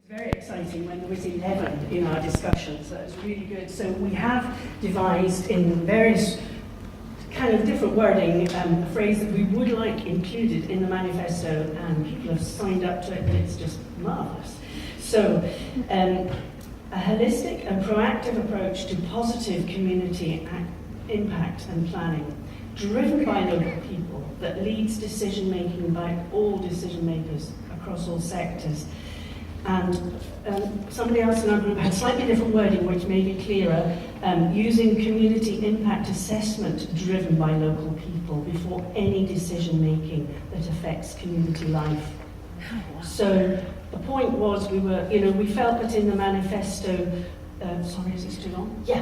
Very exciting when there was 11 in our discussions. That was really good. So we have devised in various kind of different wording a phrase that we would like included in the manifesto, and people have signed up to it, and it's just marvellous. So a holistic and proactive approach to positive community impact and planning, driven by local people, that leads decision making by all decision makers across all sectors. And somebody else in our group had slightly different wording which made it clearer, using community impact assessment driven by local people before any decision making that affects community life. So the point was we felt that in the manifesto, sorry, is this too long? Yeah.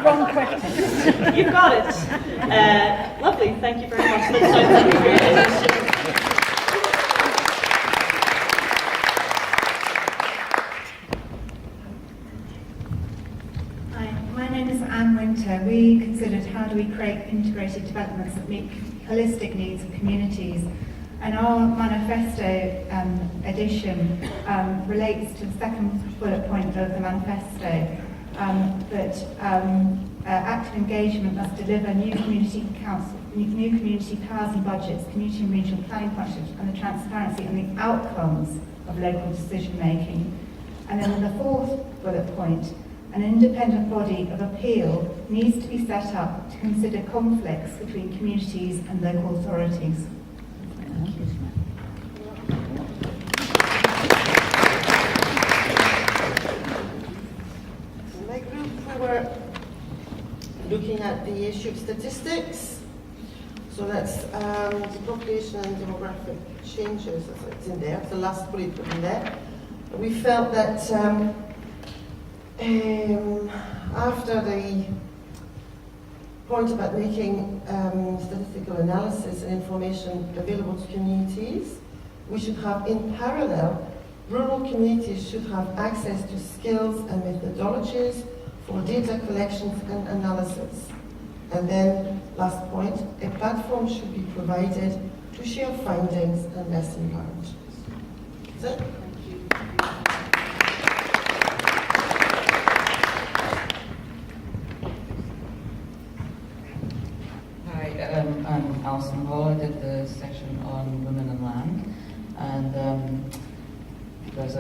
Wrong question. You've got it. Lovely, thank you very much. That sounds like a great initiative. We considered how do we create integrated developments that meet holistic needs of communities, and our manifesto edition relates to the second bullet point of the manifesto, that active engagement must deliver new community powers and budgets, community and regional planning partnerships, and the transparency and the outcomes of local decision making. And then the fourth bullet point, an independent body of appeal needs to be set up to consider conflicts between communities and local authorities. Thank you. In my group, we were looking at the issue of statistics. So that's the population and demographic changes, it's in there, it's the last bullet put in there. We felt that after the point about making statistical analysis and information available to communities, we should have in parallel, rural communities should have access to skills and methodologies for data collection and analysis. And then, last point, a platform should be provided to share findings and lesson learned. That's it. I'm Alison Hall. I did the session on women and land, and there's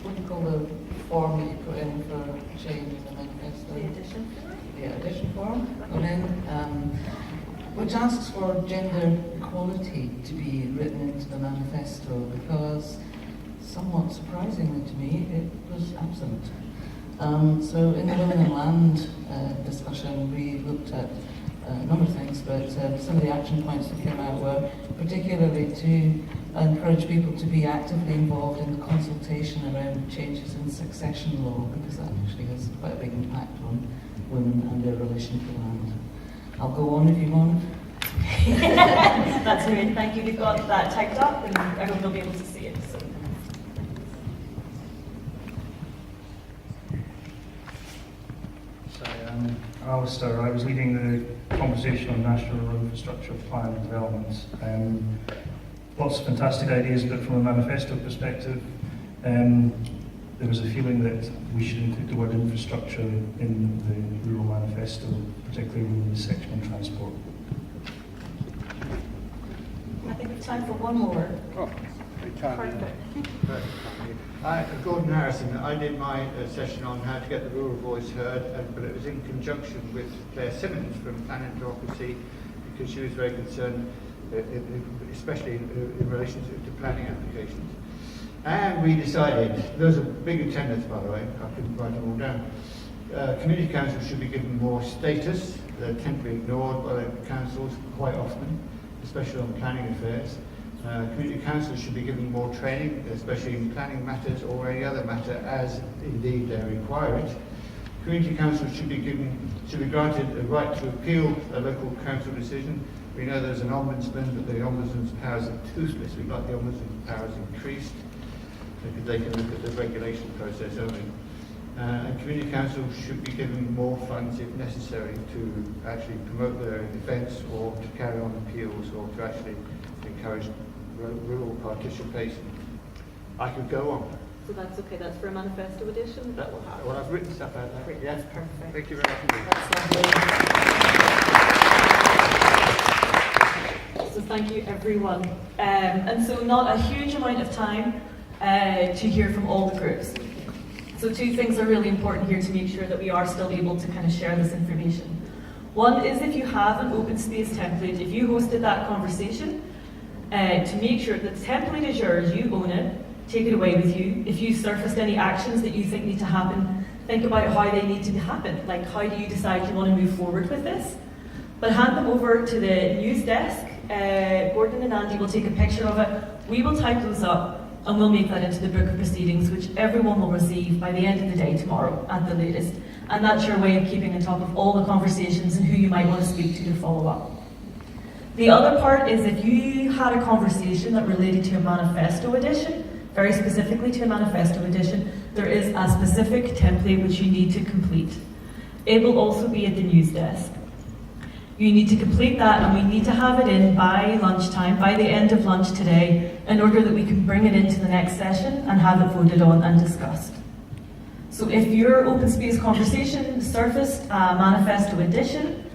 what do you call the form that you put in for changing the manifesto? The addition form? Yeah, addition form. Which asks for gender equality to be written into the manifesto, because somewhat surprisingly to me, it was absent. So in the Women and Land discussion, we looked at a number of things, but some of the action points that came out were particularly to encourage people to be actively involved in the consultation around changes in succession law, because that actually has quite a big impact on women and their relation to land. I'll go on if you want. That's great, thank you. We've got that typed up and everyone will be able to see it. So. Alistair, I was leading the conversation on National Rural Infrastructure Plan development. Lots of fantastic ideas, but from a manifesto perspective, there was a feeling that we should include the word infrastructure in the rural manifesto, particularly in the section on transport. I think it's time for one more. Oh, Perfect. Gordon Harrison. I did my session on how to get the rural voice heard, but it was in conjunction with Claire Simmons from Planning and Democracy, because she was very concerned, especially in relation to planning applications. And we decided, those are big attendance by the way, I couldn't write them all down. Community councils should be given more status. They tend to be ignored by the councils quite often, especially on planning affairs. Community councils should be given more training, especially in planning matters or any other matter, as indeed they require it. Community councils should be granted a right to appeal a local council decision. We know there's an ombudsman, but the ombudsman's powers are toothless. We'd like the ombudsman's powers increased, because they can look at the regulation process only. And community councils should be given more funds if necessary to actually promote their own defence, or to carry on appeals, or to actually encourage rural participation. I could go on. So that's okay, that's for a manifesto edition that will happen. Well, I've written stuff out there. Great, Yeah. that's perfect. Thank you very much indeed. That's lovely. So thank you everyone. And so not a huge amount of time to hear from all the groups. So two things are really important here to make sure that we are still able to kind of share this information. One is if you have an open space template, if you hosted that conversation, to make sure that the template is yours, you own it, take it away with you. If you surfaced any actions that you think need to happen, think about how they need to happen. Like, how do you decide you want to move forward with this? But hand them over to the news desk. Gordon and Andy will take a picture of it. We will type those up and we'll make that into the book of proceedings, which everyone will receive by the end of the day tomorrow at the latest. And that's your way of keeping on top of all the conversations and who you might want to speak to follow up. The other part is if you had a conversation that related to a manifesto edition, very specifically to a manifesto edition, there is a specific template which you need to complete. It will also be at the news desk. You need to complete that and we need to have it in by lunchtime, by the end of lunch today, in order that we can bring it into the next session and have it voted on and discussed. So if your open space conversation surfaced a manifesto edition,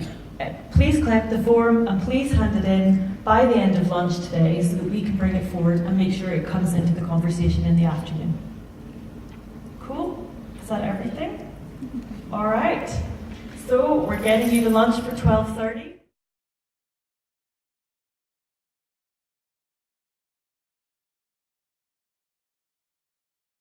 please collect the form and please hand it in by the end of lunch today so that we can bring it forward and make sure it comes into the conversation in the afternoon. Cool? Is that everything? All right. So we're getting you to lunch for 12:30.